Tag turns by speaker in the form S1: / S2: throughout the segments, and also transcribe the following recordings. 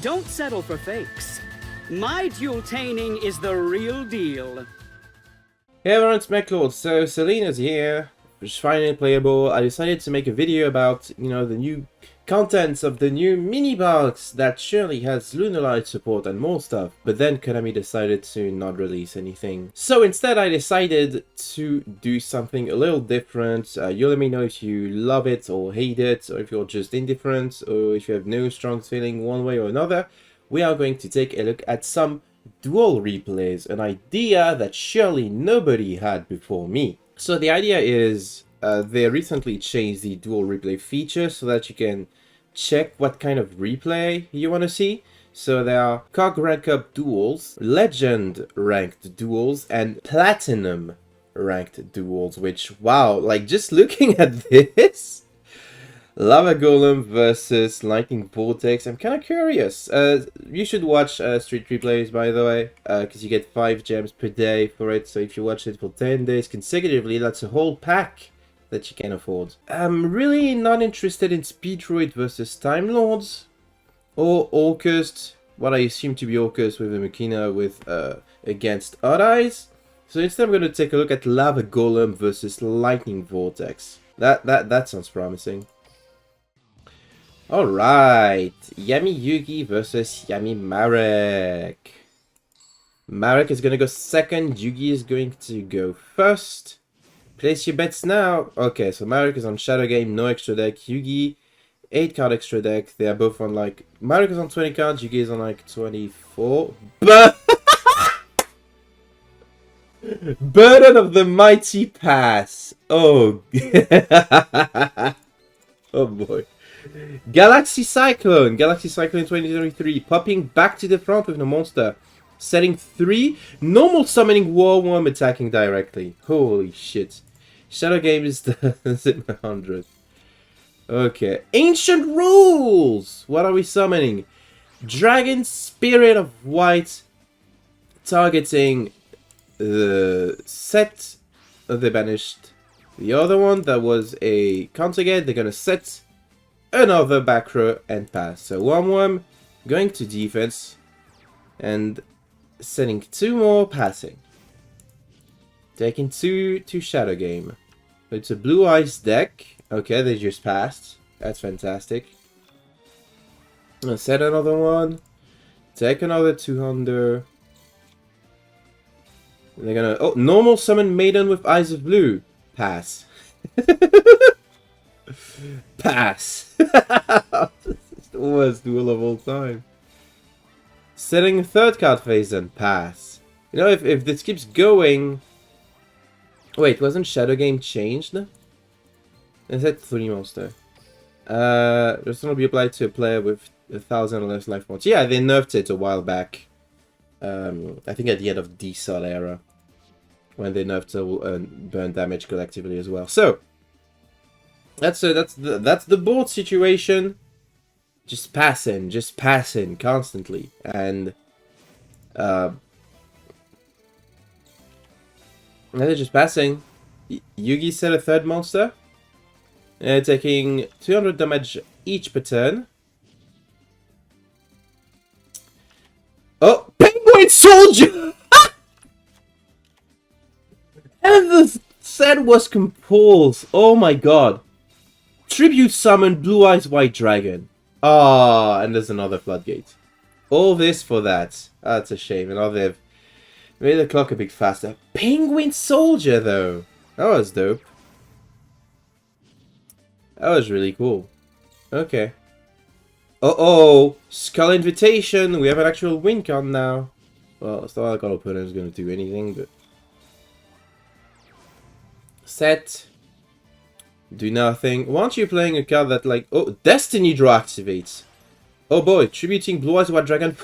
S1: Don't settle for fakes. My dual-taining is the real deal.
S2: Hey everyone, it's mekklord. So Selena's here, which is finally playable. I decided to make a video about, the new contents of the new mini-box that surely has Lunarlight support and more stuff. But then Konami decided to not release anything. So instead I decided to do something a little different. You let me know if you love it or hate it, or if you're just indifferent, or if you have no strong feeling one way or another. We are going to take a look at some dual replays, an idea that surely nobody had before me. So the idea is they recently changed the dual replay feature so that you can check what kind of replay you want to see. So there are COG rank up duels, legend ranked duels, and platinum ranked duels, which, wow, like just looking at this, Lava Golem versus Lightning Vortex. I'm kind of curious. You should watch Street Replays, by the way, because you get 5 gems per day for it. So if you watch it for 10 days consecutively, that's a whole pack that you can afford. I'm really not interested in SPEEDROIDS versus TIMELORDs or ORCUST, what I assume to be ORCUST with a Machina with against Odd Eyes. So instead, I'm going to take a look at Lava Golem versus Lightning Vortex. That sounds promising. Alright, Yami Yugi versus Yami Marek. Marek is gonna go second, Yugi is going to go first. Place your bets now. Okay, so Marek is on Shadow Game, no extra deck. Yugi, 8 card extra deck. They are both on like... Marek is on 20 cards, Yugi is on like 24. Burden of the Mighty Pass. Oh. Oh boy. Galaxy Cyclone 2023, popping back to the front with no monster. Setting 3, normal summoning War Worm attacking directly. Holy shit. Shadow Game is the 100. Okay. Ancient Rules! What are we summoning? Dragon Spirit of White, targeting the set. They banished the other one that was a counter gate. They're gonna set another back row and pass. So one worm going to defense and sending 2 more passing. Taking 2 to Shadow Game. It's a blue ice deck. Okay, they just passed. That's fantastic. I'll set another one. Take another 200. They're gonna... Oh, normal summon Maiden with Eyes of Blue. Pass. Pass. This is the worst duel of all time. Setting a 3rd card phase and pass. You know, if this keeps going... Wait, wasn't Shadow Game changed? It said 3 monster. This one will be applied to a player with 1,000 or less life points. Yeah, they nerfed it a while back. I think at the end of D-Sol era. When they nerfed burn damage collectively as well. So... That's the board situation. Just passing constantly, and they're just passing. Yugi set a 3rd monster, taking 200 damage each per turn. Oh, Penguin Soldier! And the set was composed. Oh my god. Tribute summon Blue Eyes White Dragon. Ah, and there's another floodgate. All this for that. That's a shame. And now they've made the clock a bit faster. Penguin Soldier, though. That was dope. That was really cool. Okay. Uh-oh. Skull Invitation. We have an actual win con now. Well, it's not like our opponent is going to do anything, but... Set... Do nothing. Why aren't you playing a card that like... Oh, Destiny Draw activates. Oh boy, tributing Blue Eyes White Dragon.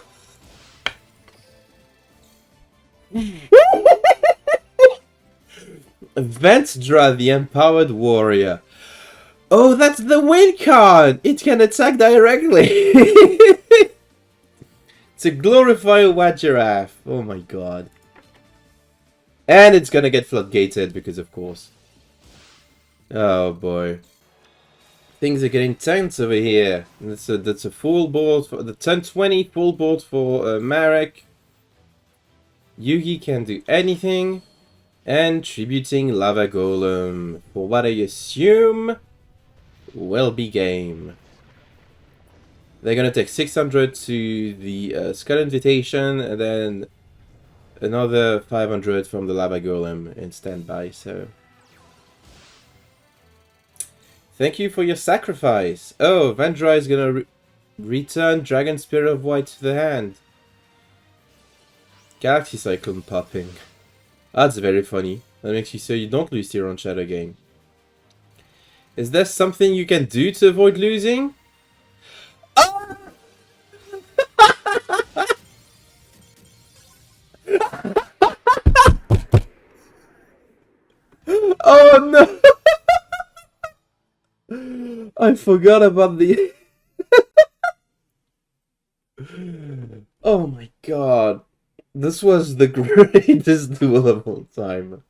S2: Vent Draw the Empowered Warrior. Oh, that's the win card! It can attack directly! To glorify a White Giraffe. Oh my god. And it's gonna get floodgated because of course. Oh boy. Things are getting tense over here. That's a full board for the 1020 full board for Marek. Yugi can do anything. And tributing Lava Golem for what I assume will be game. They're gonna take 600 to the Skull Invitation and then another 500 from the Lava Golem in standby, so... Thank you for your sacrifice! Oh, Vendra is gonna return Dragon Spear of White to the hand. Galaxy Cyclone popping. That's very funny. That makes you so you don't lose to your own Shadow game. Is there something you can do to avoid losing? Oh! Oh no! I forgot about the... Oh my god. This was the greatest duel of all time.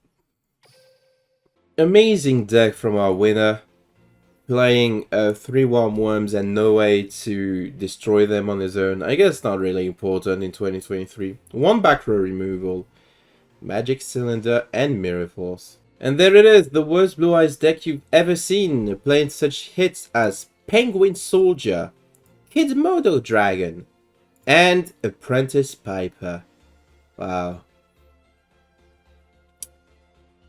S2: Amazing deck from our winner. Playing 3 Warm Worms and no way to destroy them on his own. I guess not really important in 2023. 1 back row removal. Magic Cylinder and Mirror Force. And there it is, the worst Blue Eyes deck you've ever seen. Playing such hits as Penguin Soldier, Kidmodo Dragon, and Apprentice Piper. Wow.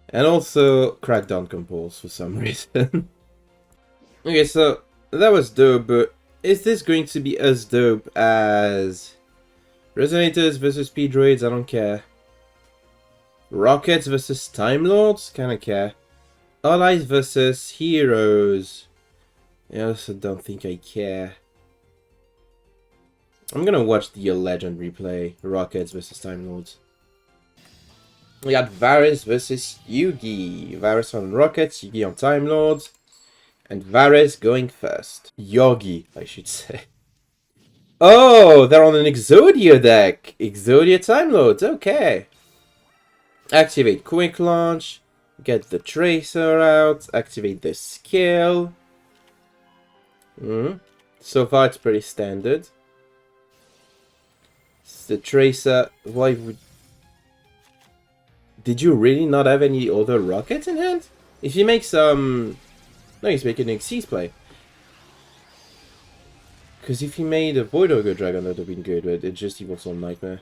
S2: And also Crackdown Compulse for some reason. Okay, so that was dope, but is this going to be as dope as Resonators versus Speedroids? I don't care. Rockets versus Timelords? Kinda care. Allies versus Heroes? I also don't think I care. I'm gonna watch the Legend replay. Rockets versus Timelords. We got Varys versus Yugi. Varys on Rockets, Yugi on Timelords. And Varys going first. Yogi, I should say. Oh, they're on an Exodia deck. Exodia Timelords, okay. Activate Quick Launch. Get the Tracer out. Activate the skill. So far it's pretty standard. The Tracer, why would... Did you really not have any other rockets in hand? If he makes no, he's making an Xyz play. Because if he made a Void Ogre Dragon, that would have been good, but it just equals on Nightmare.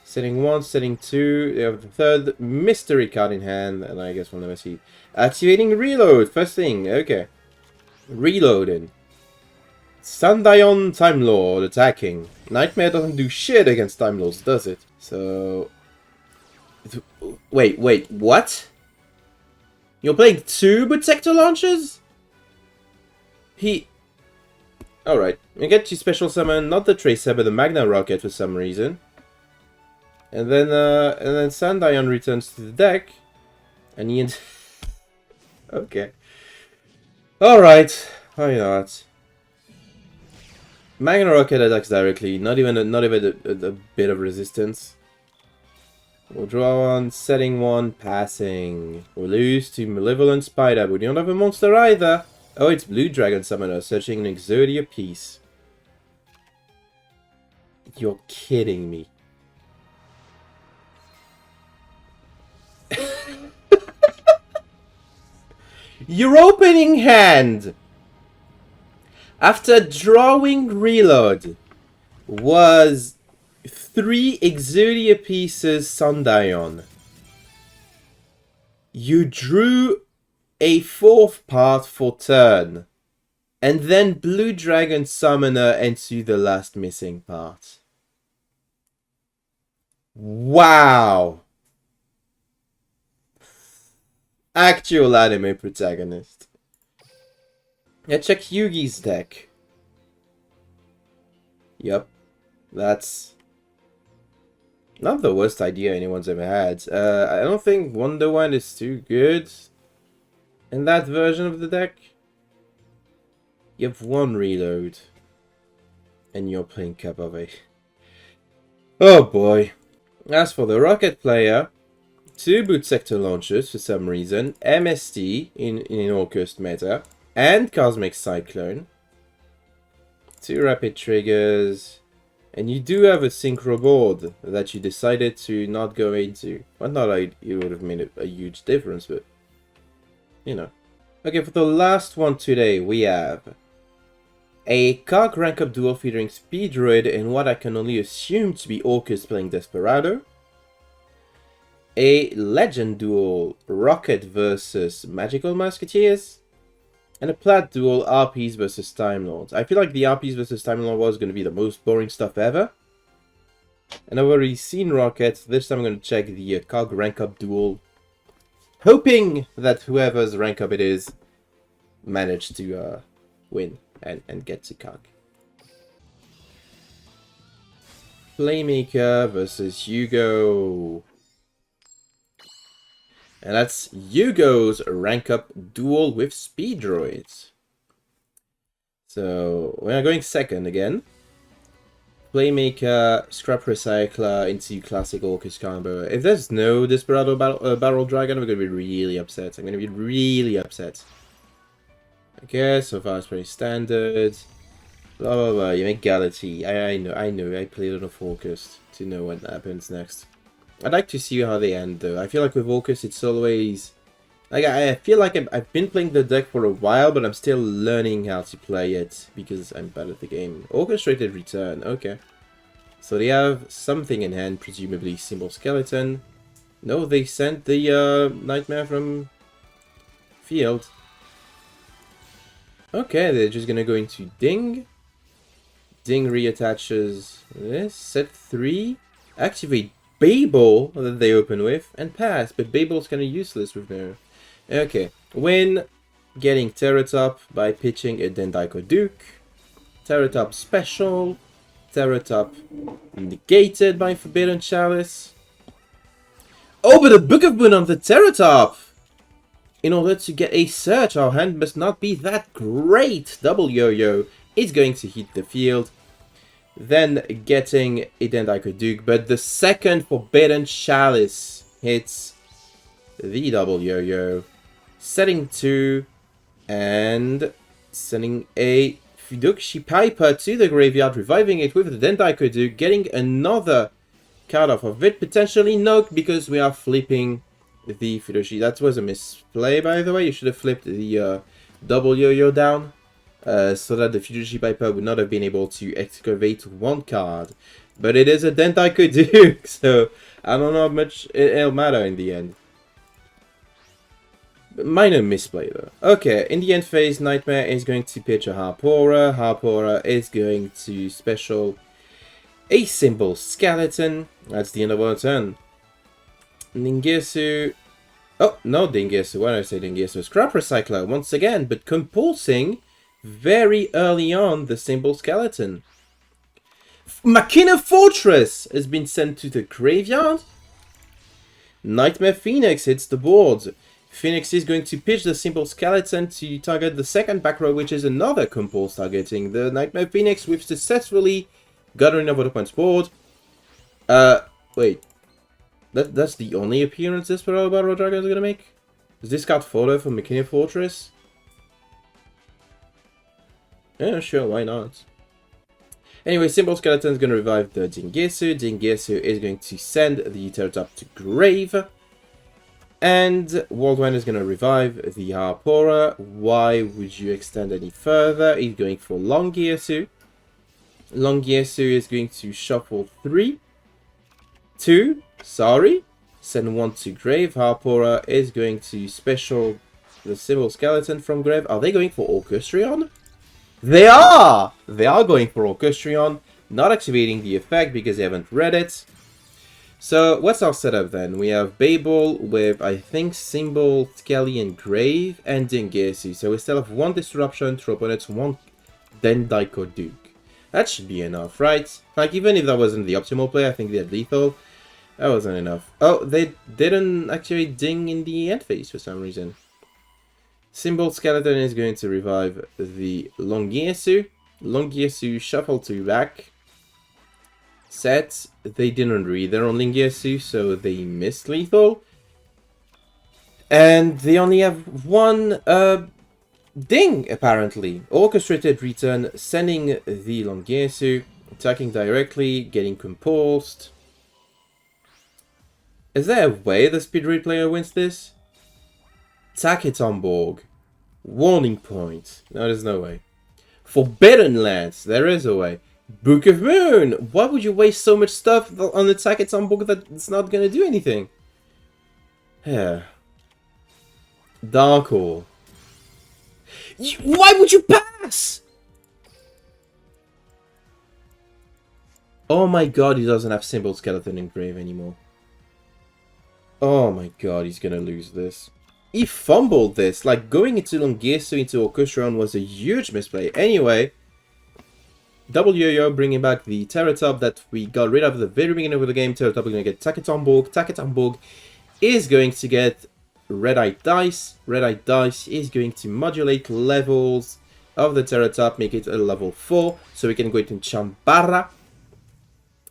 S2: Setting 1, setting 2, they have the third mystery card in hand, and I guess we'll never see. Activating Reload, first thing, okay. Reloading. Sundion Timelord attacking. Nightmare doesn't do shit against Timelords, does it? So... Wait, what? You're playing 2 Boot Sector launchers? Alright, you get to special summon not the Tracer but the Magna Rocket for some reason. And then Sundion returns to the deck. And he... Okay. Alright, why not? Magna Rocket attacks directly, not even a bit of resistance. We'll draw 1, setting 1, passing. We'll lose to Malevolent Spider, but we don't have a monster either. Oh, it's Blue Dragon Summoner, searching an Exodia piece. You're kidding me. Your opening hand! After drawing Reload was 3 Exodia pieces Sundion. You drew a 4th part for turn. And then Blue Dragon Summoner into the last missing part. Wow! Actual anime protagonist. Let's check Yugi's deck. Yep. That's not the worst idea anyone's ever had. I don't think Wonder One is too good in that version of the deck. You have 1 reload. And you're playing Kabave. Oh boy. As for the Rocket player, 2 Boot Sector launchers for some reason. MST in ORCUST meta. and Cosmic Cyclone. 2 rapid triggers. And you do have a synchro board that you decided to not go into. Well, not like it would have made a huge difference, but you know. Okay, for the last one today, we have a cog rank up duel featuring Speedroid and what I can only assume to be ORCUST playing Desperado. A legend duel, Rocket versus Magical Musketeers. And a plat duel, RPs versus TIMELORDs. I feel like the RPs versus TIMELORD was going to be the most boring stuff ever. And I've already seen Rockets. This time I'm going to check the cog rank up duel. Hoping that whoever's rank up it is managed to win and get to cog. Playmaker versus yugioh. And that's yugioh's rank up duel with Speedroids. So we are going second again. Playmaker, Scrap Recycler into classic ORCUST combo. If there's no Desperado Barrel Dragon, I'm going to be really upset. I'm going to be really upset. Okay, so far it's pretty standard. Blah blah blah, you make Galaxy. I know, I played enough ORCUST to know what happens next. I'd like to see how they end though. I feel like with ORCUST it's always... Like, I feel like I've been playing the deck for a while, but I'm still learning how to play it because I'm bad at the game. Orchestrated Return, okay. So they have something in hand, presumably Symbol Skeleton. No, they sent the Nightmare from field. Okay, they're just gonna go into Ding. Ding reattaches this. Set 3. Activate Babel that they open with and pass, but Babel's kind of useless with no. Okay, win getting Terratop by pitching a Dendaiko Duke. Terratop special. Terratop negated by Forbidden Chalice. Oh, but a Book of Boon on the Terratop! In order to get a search, our hand must not be that great. Double Yo-Yo is going to hit the field. Then getting a Dendaiko Duke, but the second Forbidden Chalice hits the double Yo-Yo. Setting 2 and sending a Fudoshi Piper to the graveyard, reviving it with the Dendaiko Duke, getting another card off of it, potentially Note because we are flipping the Fudoshi. That was a misplay, by the way. You should have flipped the double Yo-Yo down. So that the Fudoshi Piper would not have been able to excavate one card. But it is a Dendaiko Duke, so I don't know how much it'll matter in the end. Minor misplay though. Okay, in the end phase, Nightmare is going to pitch a Harpora. Harpora is going to special a Symbol Skeleton. That's the end of our turn. Ningetsu. Oh, no Dingetsu. Why did I say Dingetsu? Scrap Recycler once again, but compulsing very early on the Symbol Skeleton. Machina Fortress has been sent to the graveyard. Nightmare Phoenix hits the board. Phoenix is going to pitch the Symbol Skeleton to target the second back row, which is another compulse targeting the Nightmare Phoenix. We've successfully gotten rid of the opponent's board. Wait. That's the only appearance this Battle Dragon is going to make? Is this card photo from Machina Fortress? Yeah, sure, why not? Anyway, Symbol Skeleton is going to revive the Dingetsu. Dingetsu is going to send the Terratop to grave. And Worldwind is going to revive the Harpora. Why would you extend any further? He's going for Longyesu. Longyesu is going to shuffle 3. 2. Sorry. Send 1 to grave. Harpora is going to special the Symbol Skeleton from grave. Are they going for Orcustrion? They are! They are going for Orcustrion. Not activating the effect because they haven't read it. So, what's our setup then? We have Babel with, I think, Symbol, Skelly, and Grave, and Dingetsu. So we still have 1 Disruption to opponents, 1 Dendaiko Duke. That should be enough, right? Like, even if that wasn't the optimal play, I think they had lethal. That wasn't enough. Oh, they didn't actually ding in the end phase for some reason. Symbol Skeleton is going to revive the Longyesu. Longyesu shuffle 2 back. Set, they didn't read their own Longyesu, so they missed lethal. And they only have 1 Ding, apparently. Orchestrated return, sending the Longyesu, attacking directly, getting compulsed. Is there a way the Speedroid player wins this? Taketomborg. Warning point. No, there's no way. Forbidden Lands. There is a way. Book of Moon. Why would you waste so much stuff on the Taketomborg that's not going to do anything? Yeah. Dark Hole. Why would you pass? Oh my god, he doesn't have Symbol Skeleton Engrave anymore. Oh my god, he's gonna lose this. He fumbled this. Like, going into Longyesu into Orchestron was a huge misplay. Anyway, double yo-yo bringing back the Terratop that we got rid of at the very beginning of the game. Terratop is going to get Taketomborg. Taketomborg is going to get Red-Eye Dice. Red-Eye Dice is going to modulate levels of the Terratop, make it a level 4, so we can go into Chambara.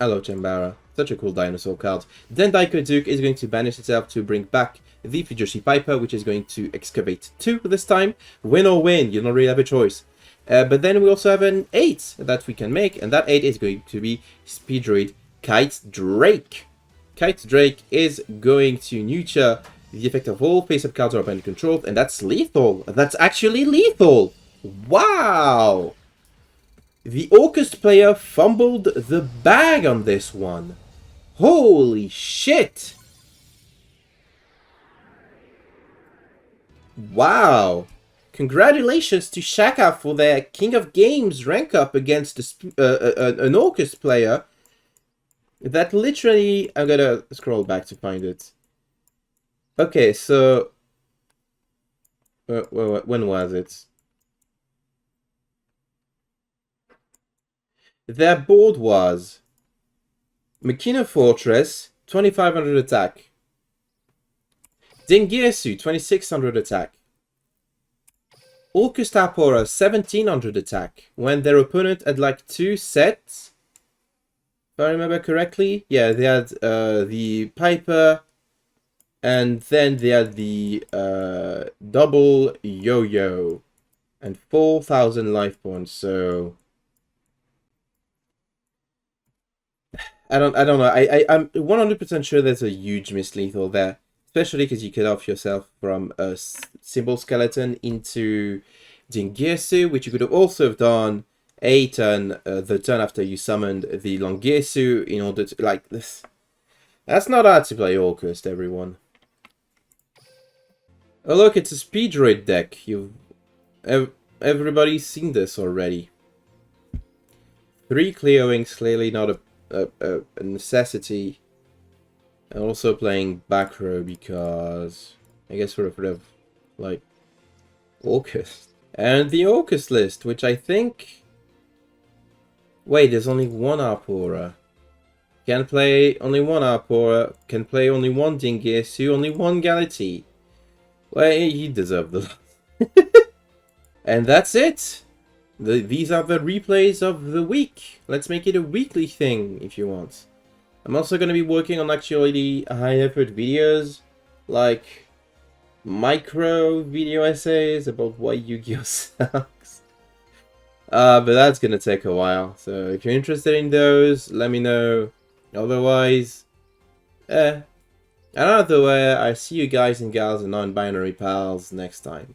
S2: Hello, Chambara. Such a cool dinosaur card. Then Daiko Duke is going to banish itself to bring back the Fujoshi Piper, which is going to excavate 2 this time. Win or win, you don't really have a choice. But then we also have an 8 that we can make, and that 8 is going to be Speedroid Kite Drake. Kite Drake is going to nurture the effect of all face-up cards are opponent controlled, and that's lethal. That's actually lethal. Wow! The ORCUST player fumbled the bag on this one. Holy shit! Wow! Congratulations to Shaka for their King of Games rank up against an ORCUST player. That literally... I'm gonna scroll back to find it. Okay, so... when was it? Their board was... Makino Fortress, 2500 attack. Dengirsu, 2600 attack. ORCUST Apora, 1700 attack. When their opponent had like 2 sets. If I remember correctly. Yeah, they had the Piper. And then they had the double yo-yo. And 4000 life points, so... I don't know. I'm 100% sure there's a huge mislethal there. Especially because you cut off yourself from a Symbol Skeleton into Dengirsu, which you could have also have done a turn, the turn after you summoned the Longyesu in order to, like, this. That's not hard to play ORCUST, everyone. Oh look, it's a Speedroid deck. Everybody's seen this already. 3 Cleoings, clearly not a necessity. And also playing back row because I guess we're afraid of, like, ORCUST. And the ORCUST list, which I think... Wait, there's only 1 Apora. Can play only 1 Apora. Can play only 1 Dengirsu, only 1 Galatea. Well, he deserved the And that's it. These are the replays of the week. Let's make it a weekly thing if you want. I'm also going to be working on actually high effort videos, like micro video essays about why Yu-Gi-Oh sucks. But that's going to take a while. So if you're interested in those, let me know. Otherwise, another way, I see you guys and gals and non-binary pals next time.